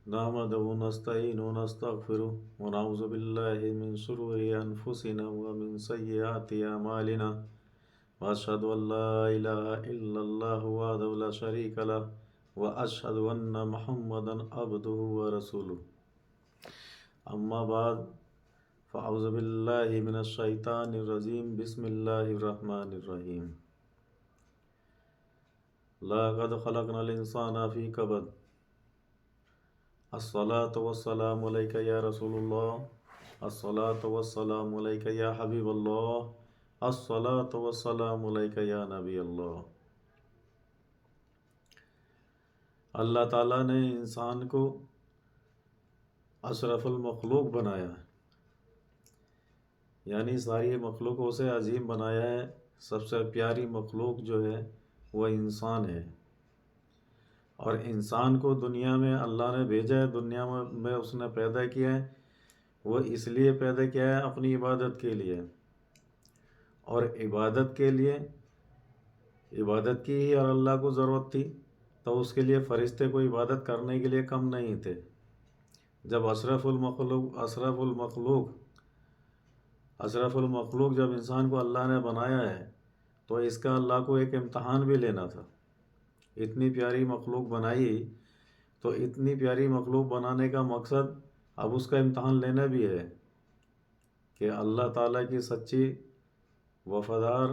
نحمده ونستعينه ونستغفره ونعوذ بالله من شرور أنفسنا ومن سيئات أعمالنا وأشهد أن لا إله إلا الله وحده لا شريك له وأشهد أن محمدا عبده ورسوله أما بعد فأعوذ بالله من الشيطان الرجيم بسم الله الرحمن الرحيم لقد خلقنا الإنسان في كبد الصلاة والسلام عليك يا رسول الله الصلاة والسلام عليك يا حبيب الله الصلاة والسلام عليك يا نبی اللہ۔ اللہ تعالیٰ نے انسان کو اشرف المخلوق بنایا ہے، یعنی ساری مخلوقوں سے عظیم بنایا ہے۔ سب سے پیاری مخلوق جو ہے وہ انسان ہے، اور انسان کو دنیا میں اللہ نے بھیجا ہے، دنیا میں اس نے پیدا کیا ہے۔ وہ اس لیے پیدا کیا ہے اپنی عبادت کے لیے، اور عبادت کے لیے عبادت کی ہی اور اللہ کو ضرورت تھی، تو اس کے لیے فرشتے کو عبادت کرنے کے لیے کم نہیں تھے۔ جب اشرف المخلوق جب انسان کو اللہ نے بنایا ہے تو اس کا اللہ کو ایک امتحان بھی لینا تھا۔ اتنی پیاری مخلوق بنائی، تو اتنی پیاری مخلوق بنانے کا مقصد اب اس کا امتحان لینا بھی ہے کہ اللہ تعالیٰ کی سچی وفادار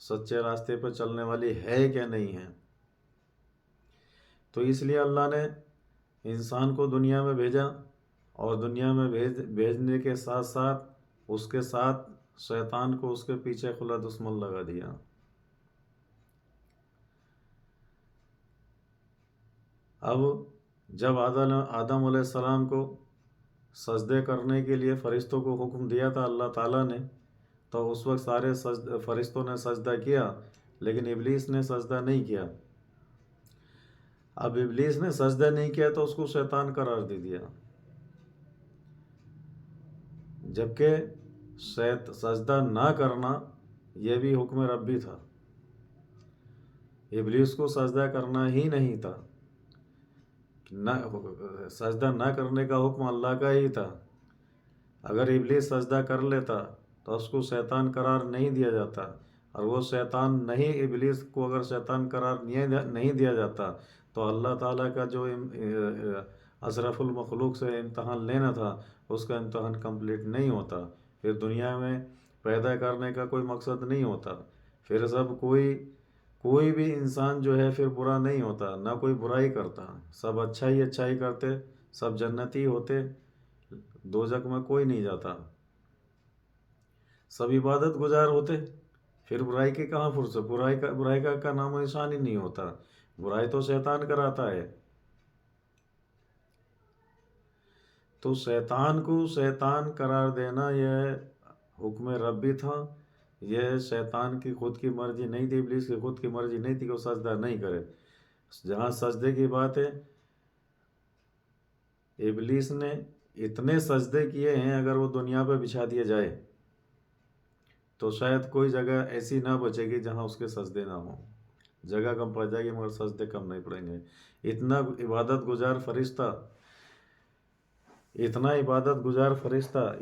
سچے راستے پر چلنے والی ہے کہ نہیں ہے۔ تو اس لیے اللہ نے انسان کو دنیا میں بھیجا، اور دنیا میں بھیجنے کے ساتھ ساتھ اس کے ساتھ شیطان کو اس کے پیچھے کھلا دشمن لگا دیا۔ اب جب آدم علیہ السلام کو سجدے کرنے کے لیے فرشتوں کو حکم دیا تھا اللہ تعالیٰ نے، تو اس وقت سارے فرشتوں نے سجدہ کیا، لیکن ابلیس نے سجدہ نہیں کیا۔ اب ابلیس نے سجدہ نہیں کیا تو اس کو شیطان قرار دے دیا، جبکہ سجدہ نہ کرنا یہ بھی حکم ربی تھا۔ ابلیس کو سجدہ کرنا ہی نہیں تھا، سجدہ نہ کرنے کا حکم اللہ کا ہی تھا۔ اگر ابلیس سجدہ کر لیتا تو اس کو شیطان قرار نہیں دیا جاتا، اور وہ شیطان نہیں، ابلیس کو اگر شیطان قرار نہیں دیا جاتا تو اللہ تعالیٰ کا جو اشرف المخلوق سے امتحان لینا تھا اس کا امتحان کمپلیٹ نہیں ہوتا، پھر دنیا میں پیدا کرنے کا کوئی مقصد نہیں ہوتا، پھر کوئی بھی انسان جو ہے پھر برا نہیں ہوتا، نہ کوئی برائی کرتا، سب اچھائی کرتے، سب جنتی ہوتے، دوزخ میں کوئی نہیں جاتا، سب عبادت گزار ہوتے، پھر برائی کی کہاں فرصت؟ برائی کا نام و نشان ہی نہیں ہوتا، برائی تو شیطان کراتا ہے۔ تو شیطان کو شیطان قرار دینا یہ حکم ربی تھا، یہ شیطان کی خود کی مرضی نہیں تھی، ابلیس کی خود کی مرضی نہیں تھی کہ وہ سجدہ نہیں کرے۔ جہاں سجدے کی بات ہے، ابلیس نے اتنے سجدے کیے ہیں، اگر وہ دنیا پہ بچھا دیا جائے تو شاید کوئی جگہ ایسی نہ بچے گی جہاں اس کے سجدے نہ ہوں۔ جگہ کم پڑ جائے گی مگر سجدے کم نہیں پڑیں گے۔ اتنا عبادت گزار فرشتہ،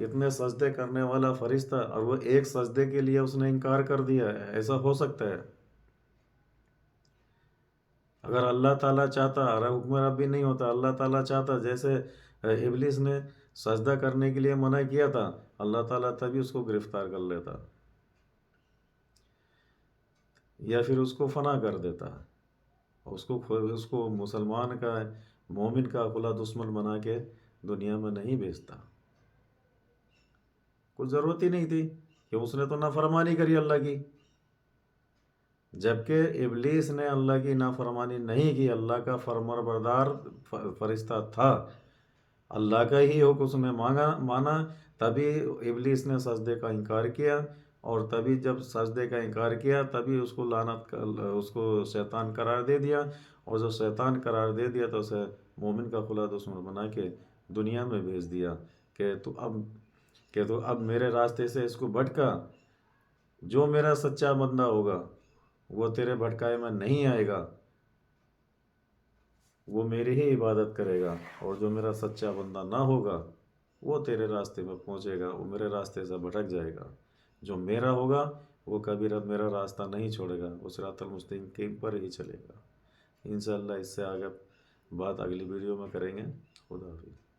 اتنے سجدے کرنے والا فرشتہ، اور وہ ایک سجدے کے لیے اس نے انکار کر دیا ہے، ایسا ہو سکتا ہے؟ اگر اللہ تعالیٰ چاہتا، اگر حکم ربی نہیں ہوتا، اللہ تعالیٰ چاہتا، جیسے ابلیس نے سجدہ کرنے کے لیے منع کیا تھا، اللہ تعالیٰ تبھی اس کو گرفتار کر لیتا، یا پھر اس کو فنا کر دیتا، اس کو مسلمان کا، مومن کا کھلا دشمن بنا کے دنیا میں نہیں بھیجتا۔ کوئی ضرورت ہی نہیں تھی کہ اس نے تو نافرمانی کری اللہ کی، جبکہ ابلیس نے اللہ کی نافرمانی نہیں کی، اللہ کا فرمانبردار فرشتہ تھا، اللہ کا ہی حکم اس نے مانا، تبھی ابلیس نے سجدے کا انکار کیا، اور تبھی جب سجدے کا انکار کیا تبھی اس کو شیطان قرار دے دیا، اور جو شیطان قرار دے دیا تو اسے مومن کا کھلا دشمن بنا کے دنیا میں بھیج دیا کہ تو اب میرے راستے سے اس کو بھٹکا، جو میرا سچا بندہ ہوگا وہ تیرے بھٹکائے میں نہیں آئے گا۔ وہ میری ہی عبادت کرے گا، اور جو میرا سچا بندہ نہ ہوگا وہ تیرے راستے میں پہنچے گا، وہ میرے راستے سے بھٹک جائے گا۔ جو میرا ہوگا وہ کبھی میرا راستہ نہیں چھوڑے گا، وہ صراط المستقیم پر ہی چلے گا۔ انشاءاللہ اس سے آگے بات اگلی ویڈیو میں کریں گے۔ خدا حافظ۔